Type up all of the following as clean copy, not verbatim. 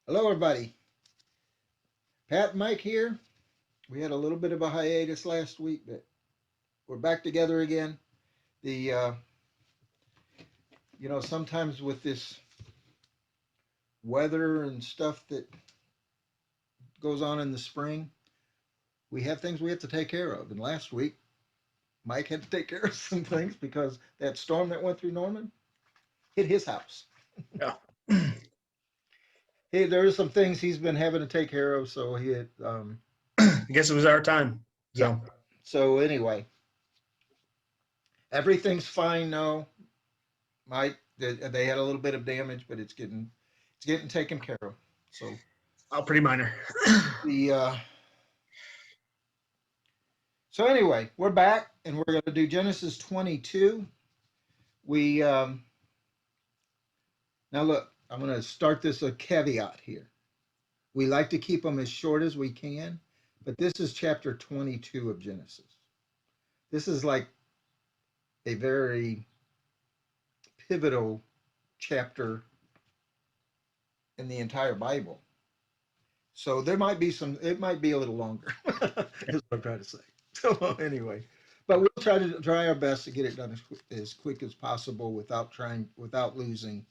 Hello, everybody. Pat and Mike here. We had a little bit of a hiatus last week, but we're back together again. The sometimes with this weather and stuff that goes on in the spring, we have things we have to take care of. And last week, Mike had to take care of some things because that storm that went through Norman hit his house. Yeah. Hey, there are some things he's been having to take care of, so he had, I guess it was our time. yeah. So So anyway, everything's fine now. Mike, they had a little bit of damage, but it's getting taken care of. So all pretty minor. the so anyway, we're back and we're going to do Genesis 22. We Now look, I'm going to start this a caveat here. We like to keep them as short as we can, but this is chapter 22 of Genesis. This is like a very pivotal chapter in the entire Bible. So there might be it might be a little longer, is what I'm trying to say. So anyway, but we'll try our best to get it done as quick as possible without losing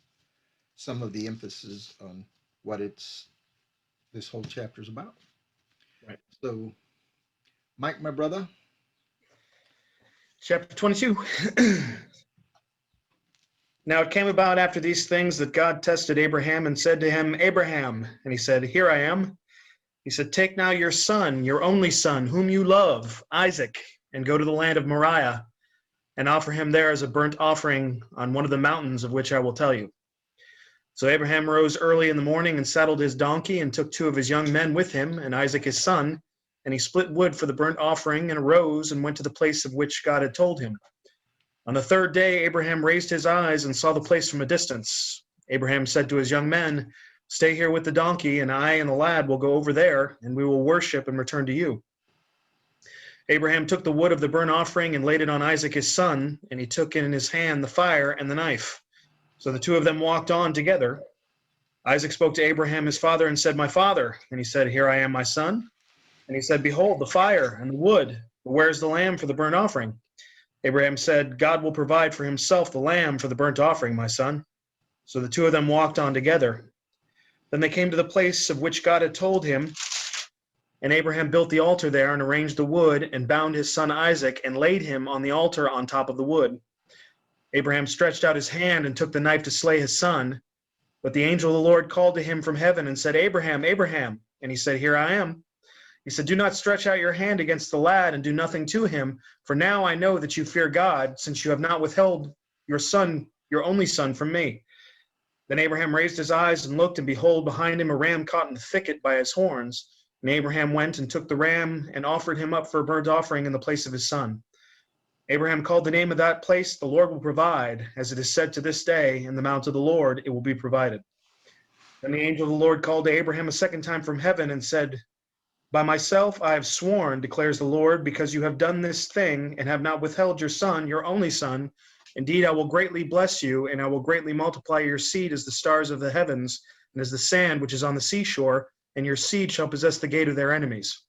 some of the emphasis on what this whole chapter's about. Right. So, Mike, my brother. Chapter 22. Now it came about after these things that God tested Abraham and said to him, Abraham. And he said, Here I am. He said, Take now your son, your only son, whom you love, Isaac, and go to the land of Moriah, and offer him there as a burnt offering on one of the mountains of which I will tell you. So Abraham rose early in the morning and saddled his donkey and took two of his young men with him and Isaac his son, and he split wood for the burnt offering and arose and went to the place of which God had told him. On the third day, Abraham raised his eyes and saw the place from a distance. Abraham said to his young men, Stay here with the donkey, and I and the lad will go over there, and we will worship and return to you. Abraham took the wood of the burnt offering and laid it on Isaac his son, and he took in his hand the fire and the knife. So the two of them walked on together. Isaac spoke to Abraham his father and said, My father. And he said, Here I am, my son. And he said, Behold, the fire and the wood, but where is the lamb for the burnt offering? Abraham said, God will provide for himself the lamb for the burnt offering, my son. So the two of them walked on together. Then they came to the place of which God had told him, and Abraham built the altar there and arranged the wood and bound his son Isaac and laid him on the altar on top of the wood. Abraham stretched out his hand and took the knife to slay his son. But the angel of the Lord called to him from heaven and said, Abraham, Abraham. And he said, Here I am. He said, Do not stretch out your hand against the lad and do nothing to him, for now I know that you fear God, since you have not withheld your son, your only son, from me. Then Abraham raised his eyes and looked, and behold, behind him a ram caught in the thicket by his horns. And Abraham went and took the ram and offered him up for a burnt offering in the place of his son. Abraham called the name of that place, The Lord will provide, as it is said to this day, In the mount of the Lord it will be provided. Then the angel of the Lord called to Abraham a second time from heaven and said, By myself I have sworn, declares the Lord, because you have done this thing and have not withheld your son, your only son. Indeed, I will greatly bless you, and I will greatly multiply your seed as the stars of the heavens and as the sand which is on the seashore, and your seed shall possess the gate of their enemies.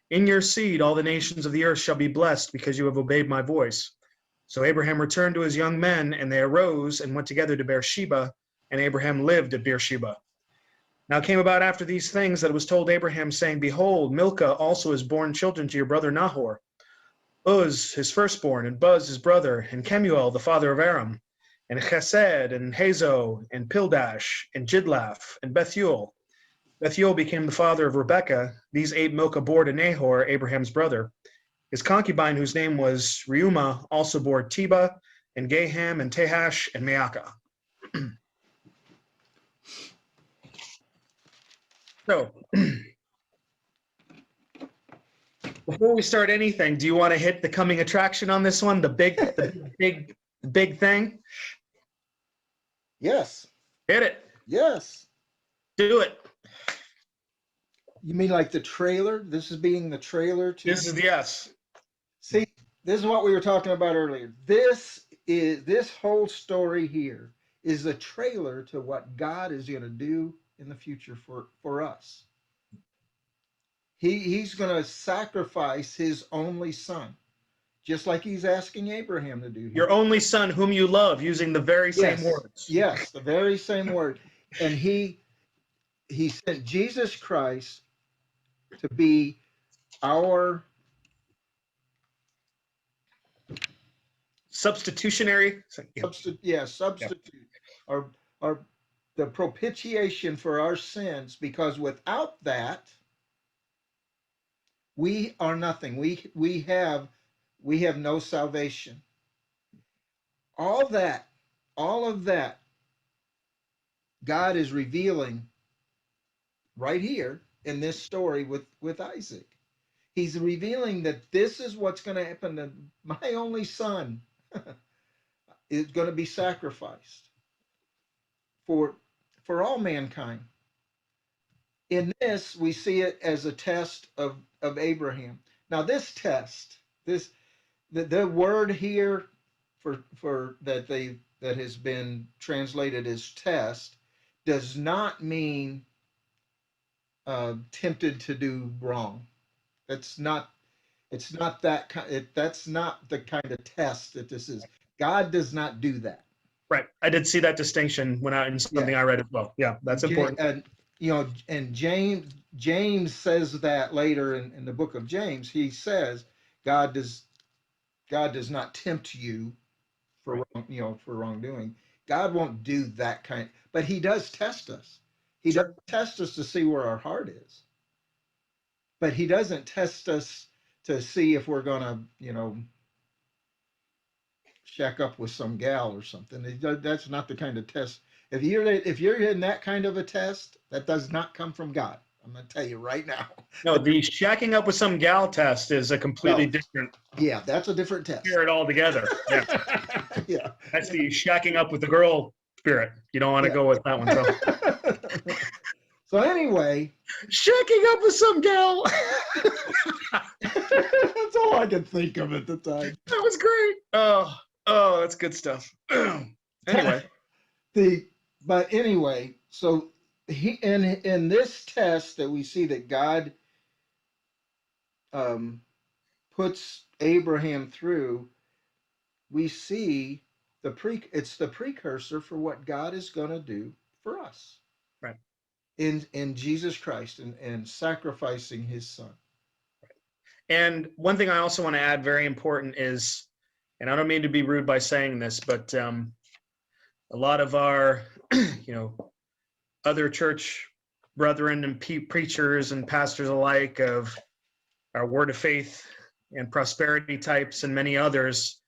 In your seed all the nations of the earth shall be blessed, because you have obeyed my voice. So Abraham returned to his young men, and they arose and went together to Beersheba, and Abraham lived at Beersheba. Now it came about after these things that it was told Abraham, saying, Behold, Milcah also has borne children to your brother Nahor, Uz his firstborn, and Buz his brother, and Kemuel the father of Aram, and Chesed, and Hazo, and Pildash, and Jidlaph, and Bethuel. Bethuel became the father of Rebekah. These eight Milcah bore to Nahor, Abraham's brother. His concubine, whose name was Reumah, also bore Teba, and Gaham, and Tehash, and Maacah. So, before we start anything, do you want to hit the coming attraction on this one? The big thing? Yes. Hit it. Yes. Do it. You mean like the trailer? This is being the trailer to. This is yes. See, this is what we were talking about earlier. This whole story here is the trailer to what God is going to do in the future for us. He's going to sacrifice his only son, just like he's asking Abraham to do Your here. only son whom you love, using the very same Yes, words. yes, the very same word. And he sent Jesus Christ to be our Substitutionary. Yeah. substitute, our our the propitiation for our sins, because without that we are nothing. We have no salvation. All that, all of that, God is revealing right here in this story with Isaac. He's revealing that this is what's going to happen to my only son is going to be sacrificed for all mankind. In this, we see it as a test of Abraham. Now, this test, the word here for that has been translated as test does not mean tempted to do wrong. That's not. It's not that kind. That's not the kind of test that this is. God does not do that. Right. I did see that distinction when in Yeah. something I read as well. Yeah, that's important. And and James says that later in the book of James. He says God does God does not tempt you for Right. for wrongdoing. God won't do that kind, but He does test us. He does Sure. test us to see where our heart is, but He doesn't test us to see if we're gonna shack up with some gal or something. That's not the kind of test. If you're in that kind of a test, that does not come from God. I'm going to tell you right now. No, the shacking up with some gal test is a completely Well, different yeah, that's a different test. spirit altogether. Yeah. Yeah. That's the shacking up with the girl spirit. You don't want to Yeah. go with that one. So So anyway, shacking up with some gal. that's all I could think of at the time. That was great. Oh, that's good stuff. Anyway. But anyway, so he in this test that we see that God um, puts Abraham through, we see it's the precursor for what God is going to do for us Right. in Jesus Christ and sacrificing His Son. And one thing I also want to add, very important, is, and I don't mean to be rude by saying this, but a lot of our, other church brethren and preachers and pastors alike of our Word of Faith and prosperity types and many others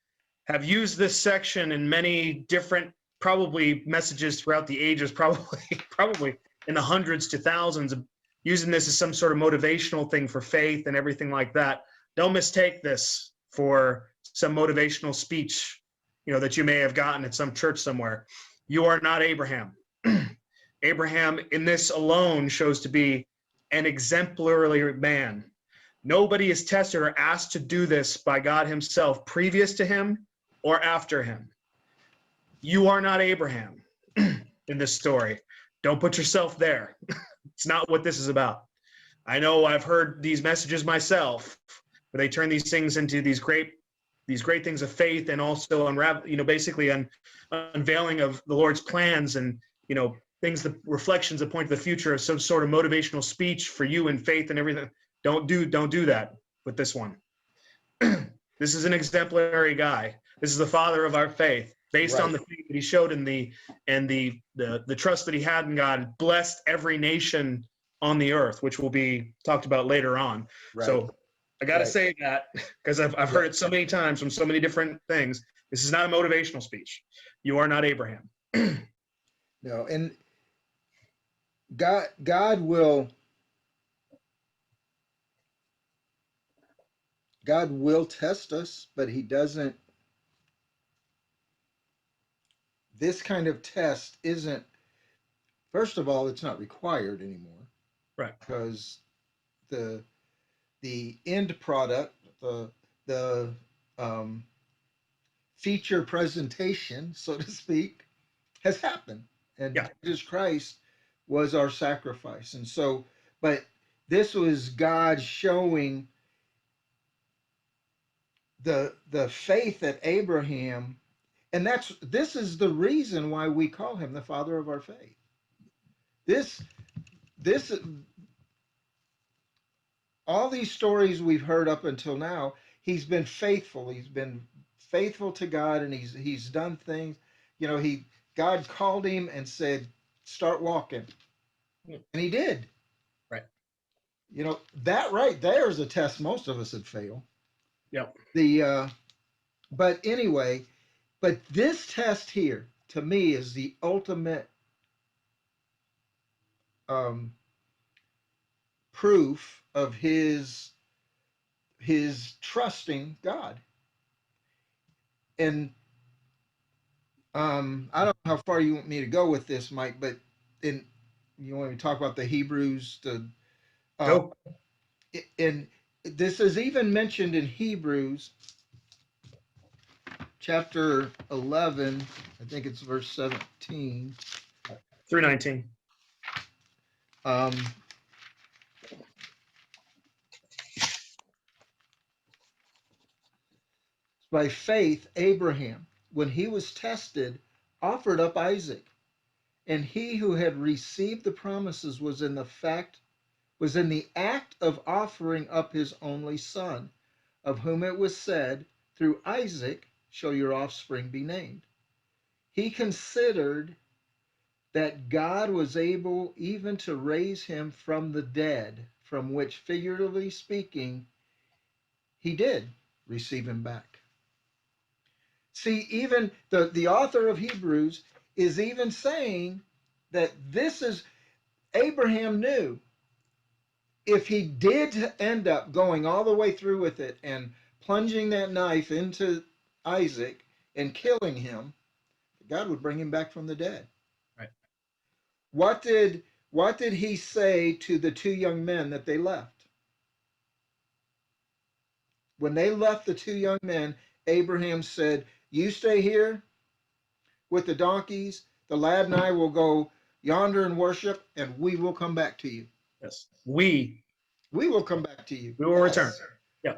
have used this section in many different, probably messages throughout the ages, probably in the hundreds to thousands, of using this as some sort of motivational thing for faith and everything like that. Don't mistake this for some motivational speech, that you may have gotten at some church somewhere. You are not Abraham. Abraham in this alone shows to be an exemplary man. Nobody is tested or asked to do this by God himself previous to him or after him. You are not Abraham in this story. Don't put yourself there. It's not what this is about. I know I've heard these messages myself where they turn these things into these great things of faith, and also basically unveiling of the Lord's plans, and things, the reflections that point to the future of some sort of motivational speech for you in faith and everything. Don't do that with this one. This is an exemplary guy. This is the father of our faith, based on the faith that he showed in the trust that he had in God, blessed every nation on the earth, which will be talked about later on. Right. So I got to say that because I've heard it so many times from so many different things. This is not a motivational speech. You are not Abraham. No, and God will test us, but He doesn't. This kind of test isn't. First of all, it's not required anymore, right? Because the end product, the feature presentation, so to speak, has happened, and Jesus Christ was our sacrifice. And so, but this was God showing the faith that Abraham, and this is the reason why we call him the father of our faith. This this all these stories we've heard up until now, he's been faithful. He's been faithful to God, and he's done things. You know, he God called him and said, "Start walking," and he did. Right. You know, that right there is a test most of us would fail. Yep. The but anyway, but this test here to me is the ultimate um, proof of his trusting God. And I don't know how far you want me to go with this, Mike, but in you want me to talk about the Hebrews, uh, Go. and this is even mentioned in Hebrews chapter 11. I think it's verse 17. Through 19. Um, by faith, Abraham, when he was tested, offered up Isaac, and he who had received the promises was in the act of offering up his only son, of whom it was said, "Through Isaac shall your offspring be named." He considered that God was able even to raise him from the dead, from which, figuratively speaking, he did receive him back. See, even the author of Hebrews is even saying that this is Abraham knew if he did end up going all the way through with it and plunging that knife into Isaac and killing him, God would bring him back from the dead. Right. What did he say to the two young men that they left? When they left the two young men, Abraham said, "You stay here with the donkeys. The lad and I will go yonder and worship, and we will come back to you. Yes. We We will come back to you." will return. Yes.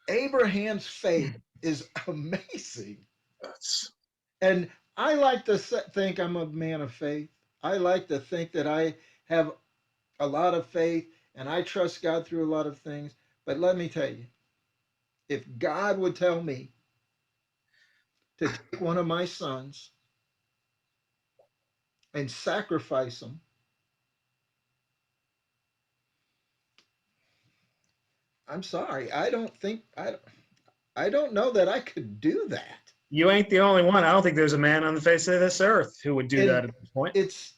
Yeah. Abraham's faith is amazing. Yes. And I like to think I'm a man of faith. I like to think that I have a lot of faith and I trust God through a lot of things. But let me tell you, if God would tell me to take one of my sons and sacrifice him, I'm sorry. I don't know that I could do that. You ain't the only one. I don't think there's a man on the face of this earth who would do And that at this point. it's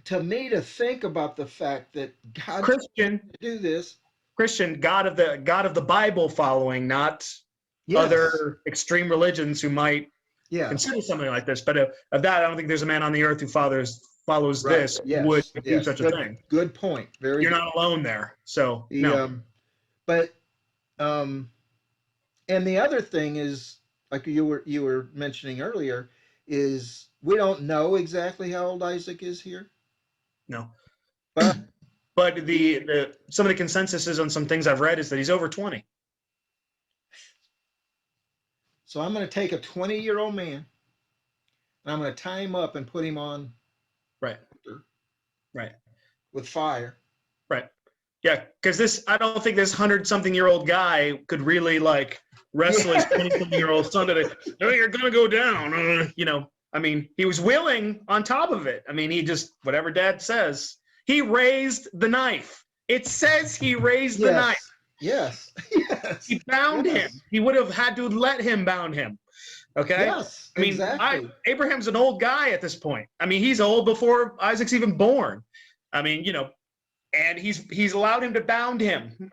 to me to think about the fact that God told me Christian, to do this. Christian, God of the Bible following, not Yes. other extreme religions who might Yes. consider something like this. But of that, I don't think there's a man on the earth who follows Right. this who would Yes. do Yes. such a thing. Good point. Very You're good. not alone there. So The no. but um and the other thing is, like you were mentioning earlier, is we don't know exactly how old Isaac is here. No. But But the some of the consensuses on some things I've read is that he's over 20. so I'm going to take a 20-year-old man and I'm going to tie him up and put him on Right. Right. with fire. Right. Yeah, because I don't think this 100-something-year-old guy could really like wrestle his Yeah. 20-something-year-old son to no, you're gonna go down. I mean, he was willing on top of it. I mean, he just whatever dad says. He raised the knife. It says he raised the knife. Yes. Yes. He bound Yes. him. He would have had to let him bound him. Okay. Yes. I mean, Exactly. Abraham's an old guy at this point. I mean, he's old before Isaac's even born. I mean, and he's allowed him to bound him.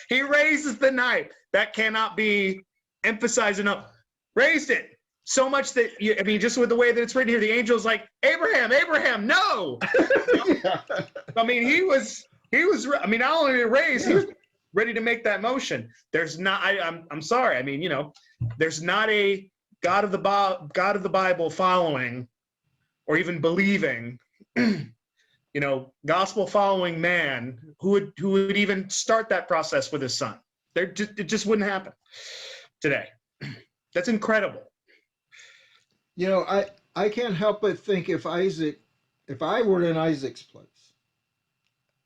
He raises the knife. That cannot be emphasized enough. Raised it so much that I mean, just with the way that it's written here, the angel's like, Abraham, no. Yeah. I mean, he was. I mean, not only raised, he Yeah. was ready to make that motion. There's not. I'm sorry. I mean, there's not a God of the Bible following or even believing, gospel following man who would even start that process with his son. It just wouldn't happen today. That's incredible. I can't help but think if I were in Isaac's place,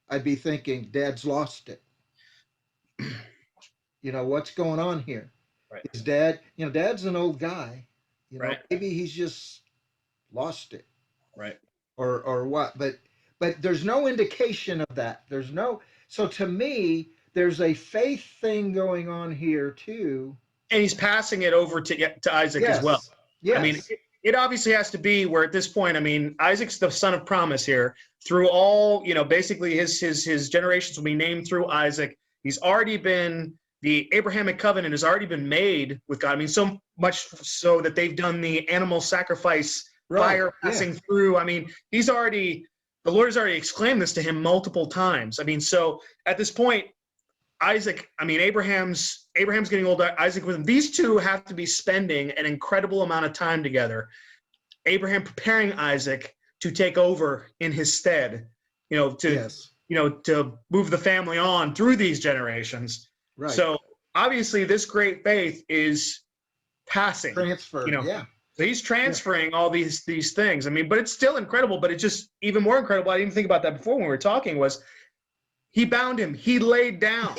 I'd be thinking, Dad's lost it. What's going on here? Right. Is Dad's an old guy. Right. Maybe he's just lost it. Right. Or what? But there's no indication of that. So to me, there's a faith thing going on here too. And he's passing it over to Isaac as well. Yes. I mean, it obviously has to be where at this point, I mean, Isaac's the son of promise here. Through all, basically his generations will be named through Isaac. He's already been, the Abrahamic covenant has already been made with God. I mean, so much so that they've done the animal sacrifice, fire passing through. I mean, the Lord has already exclaimed this to him multiple times. I mean, so at this point, Abraham's getting older. Isaac with him. These two have to be spending an incredible amount of time together. Abraham preparing Isaac to take over in his stead, to move the family on through these generations. Right. So obviously, this great faith is passing. Transfer. So he's transferring all these things. I mean, but it's still incredible. But it's just even more incredible. I didn't even think about that before when we were talking. Was he bound him? He laid down.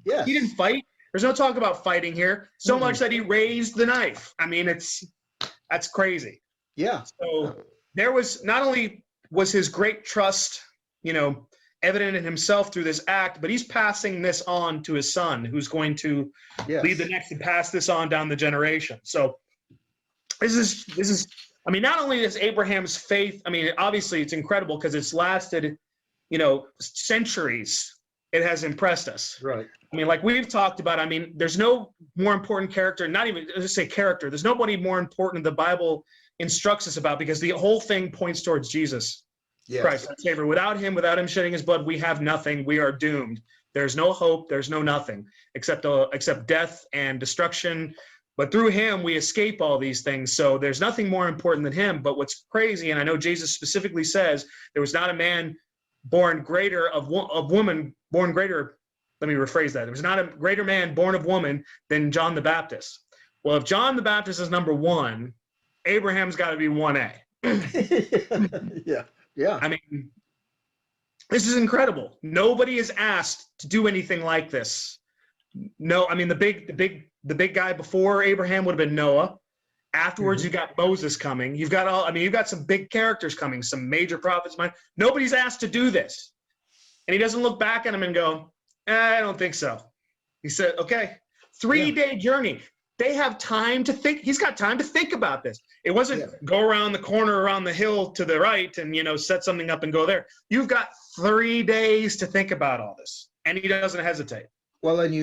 Yeah. He didn't fight. There's no talk about fighting here. So much that he raised the knife. I mean, that's crazy. Yeah. So there was, not only was his great trust, evident in himself through this act, but he's passing this on to his son, who's going to lead the next and pass this on down the generation. So this is. I mean, not only is Abraham's faith. I mean, obviously it's incredible because it's lasted, centuries. It has impressed us. Right. I mean, like we've talked about, I mean, there's no more important character, not even, let's say character. There's nobody more important the Bible instructs us about, because the whole thing points towards Jesus Christ, our Savior. Without him shedding his blood, we have nothing. We are doomed. There's no hope. There's no nothing except death and destruction. But through him, we escape all these things. So there's nothing more important than him. But what's crazy, and I know Jesus specifically says, there was not a man born greater of woman born greater. Let me rephrase that. There was not a greater man born of woman than John the Baptist. Well, if John the Baptist is number one, Abraham's got to be 1A. Yeah. I mean, this is incredible. Nobody is asked to do anything like this. No, I mean, the big guy before Abraham would have been Noah. Afterwards, you got Moses coming. You've got some big characters coming, some major prophets. Nobody's asked to do this. And he doesn't look back at him and go, I don't think so. He said, okay, 3-day journey. They have time to think. He's got time to think about this. It wasn't go around the corner, around the hill to the right and, set something up and go there. You've got 3 days to think about all this. And he doesn't hesitate. Well, and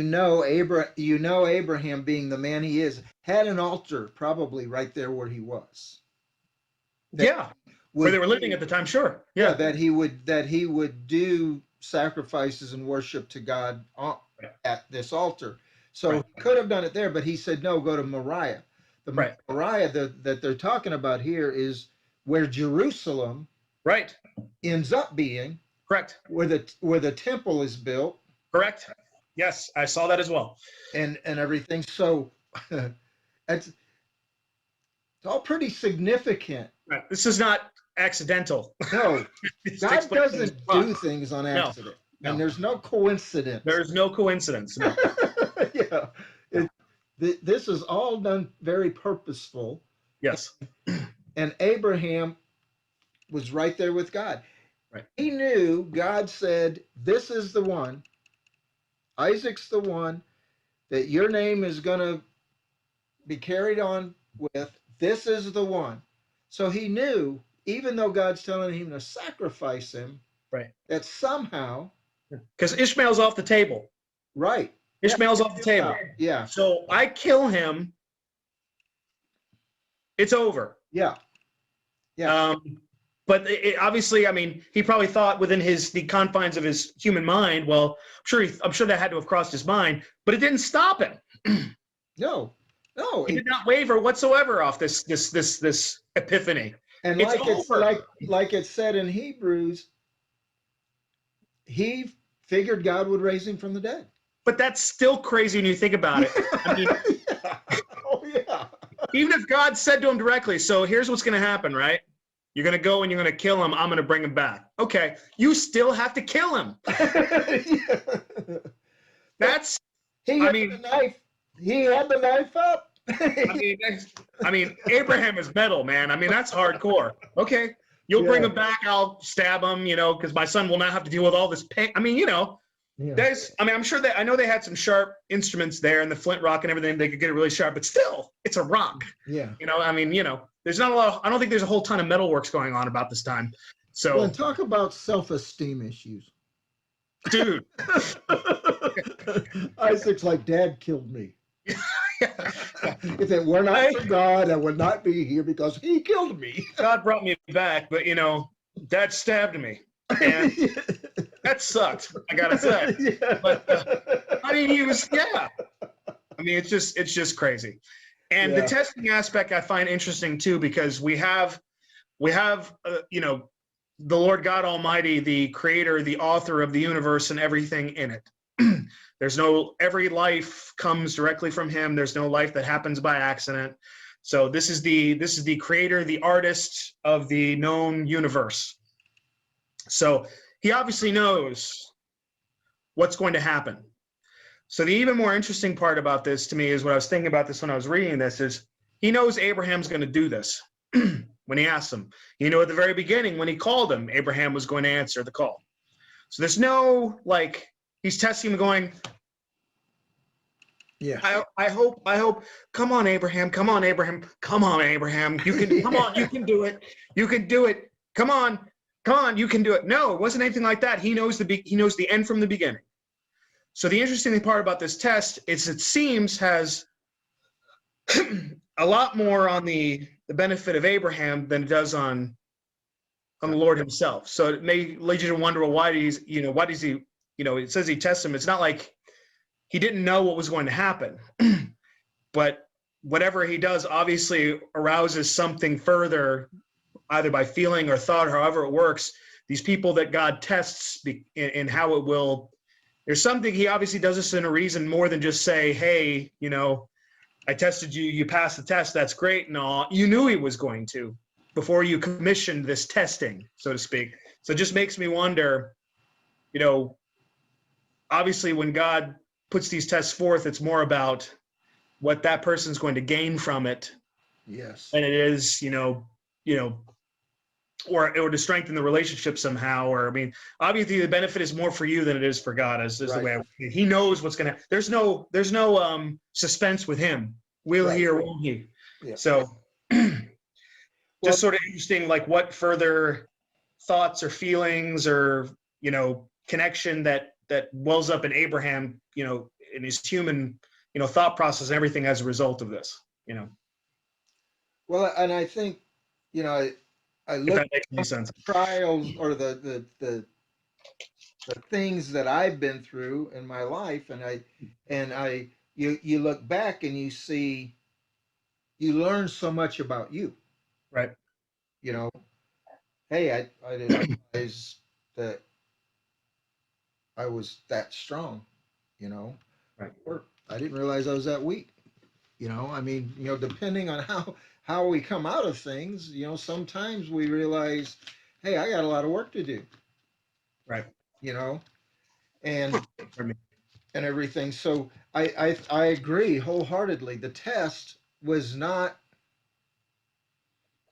Abraham, being the man he is, had an altar probably right there where he was. Where they were living at the time, sure. Yeah, that he would do sacrifices and worship to God at this altar. So he could have done it there, but he said, no, go to Moriah. Moriah that they're talking about here is where Jerusalem ends up being. Correct. Where the temple is built. Correct. Yes, I saw that as well. And everything. So it's all pretty significant. Right. This is not accidental. No, God doesn't do things on accident. No. And there's no coincidence. There's no coincidence. No. This is all done very purposeful. Yes. And Abraham was right there with God. Right. He knew God said, this is the one. Isaac's the one that your name is going to be carried on with. This is the one. So he knew, even though God's telling him to sacrifice him, that somehow. Because Ishmael's off the table. Right. Ishmael's off the table. Yeah. So I kill him. It's over. Yeah. But obviously, I mean, he probably thought within the confines of his human mind. Well, I'm sure that had to have crossed his mind, but it didn't stop him. No. He did not waver whatsoever off this epiphany. And It's like it's over. like it said in Hebrews, he figured God would raise him from the dead. But that's still crazy when you think about it. I mean, Yeah. Oh yeah. even if God said to him directly, so here's what's going to happen, right? You're going to go and you're going to kill him. I'm going to bring him back. Okay. You still have to kill him. Yeah. But That's, he I had mean, the knife. He had the knife up. I mean, Abraham is metal, man. I mean, that's hardcore. Okay. You'll bring Yeah. him back. I'll stab him, you know, because my son will not have to deal with all this pain. I mean, you know, Yeah. I mean, I'm sure that I know they had some sharp instruments there and the flint rock and everything. They could get it really sharp, but still, it's a rock. Yeah. You know, I mean, you know, there's not a lot. I don't think there's a whole ton of metalworks going on about this time. Well, and So, talk about self-esteem issues. dude, Isaac's like, Dad killed me. yeah. If it were not for God, I would not be here because he killed me. God brought me back, but you know, Dad stabbed me, and that sucked. I gotta say. Yeah. But I mean, he was, yeah. I mean, it's just crazy. And the Yeah. testing aspect I find interesting too, because we have, you know, the Lord God Almighty, the creator, the author of the universe and everything in it. There's no, every life comes directly from him. There's no life that happens by accident. So this is the creator, the artist of the known universe. So he obviously knows what's going to happen. So the even more interesting part about this to me is what I was thinking about this when I was reading this is he knows Abraham's going to do this when he asks him. You know, at the very beginning when he called him, Abraham was going to answer the call. So there's no, like, he's testing him going, Yeah. I hope, come on, Abraham, come on, Abraham, come on, Abraham, you can, come on, you can do it, come on, you can do it. No, it wasn't anything like that. He knows the end from the beginning. So the interesting part about this test is it seems has a lot more on the benefit of Abraham than it does on the Lord himself. So it may lead you to wonder, well, why does he, it says he tests him. It's not like he didn't know what was going to happen, but whatever he does obviously arouses something further, either by feeling or thought, however it works. These people that God tests in how it will, there's something, he obviously does this in a reason more than just say, hey, you know, I tested you, you passed the test, that's great and all. You knew he was going to before you commissioned this testing, so to speak. So it just makes me wonder, you know, obviously when God puts these tests forth, it's more about what that person's going to gain from it. Yes. And it is, or to strengthen the relationship somehow. Or, I mean, obviously the benefit is more for you than it is for God, is Right. the way he knows what's going to, there's no suspense with him. Will he or won't he? Yeah. So just sort of interesting, like what further thoughts or feelings or, you know, connection that wells up in Abraham, you know, in his human, you know, thought process and everything as a result of this, you know. Well, and I think, you know, I If look that makes any at sense. the trials or the things that I've been through in my life, and you look back and you see, you learn so much about you. Right. You know, hey, I didn't realize that I was that strong. You know, Right. or I didn't realize I was that weak. You know, I mean, you know, depending on how we come out of things, you know, sometimes we realize, hey, I got a lot of work to do. Right. You know, and and everything. So I agree wholeheartedly. The test was not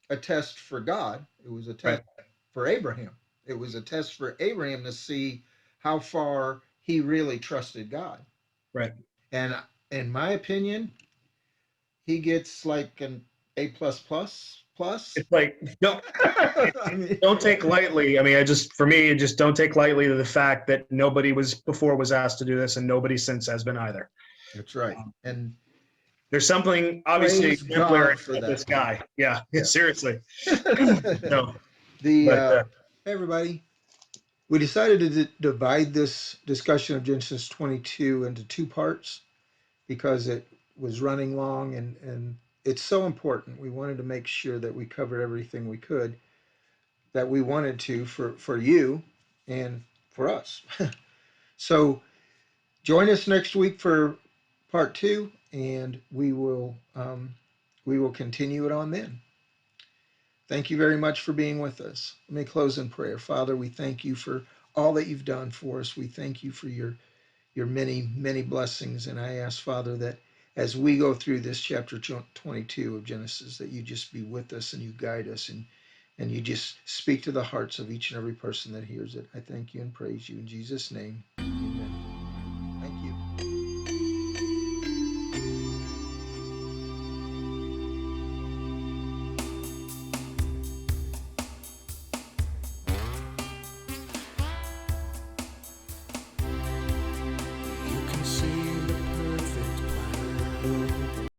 a test for God. It was a test Right. for Abraham. It was a test for Abraham to see how far he really trusted God. Right. And in my opinion, he gets like an A plus plus plus. It's like I mean, don't take lightly. I mean, for me, just don't take lightly to the fact that nobody was asked to do this, and nobody since has been either. that's right. And There's something obviously praise exemplary God for about this that. guy. Yeah, Yeah. seriously. No, The but Hey everybody, we decided to divide this discussion of Genesis 22 into two parts because it was running long, and it's so important. We wanted to make sure that we covered everything we could that we wanted to for you and for us. So join us next week for part two, and we will continue it on then. Thank you very much for being with us. Let me close in prayer. Father, we thank you for all that you've done for us. We thank you for your many, many blessings. And I ask, Father, that as we go through this chapter 22 of Genesis, that you just be with us and you guide us and you just speak to the hearts of each and every person that hears it. I thank you and praise you in Jesus' name. Amen. Thank you. You can see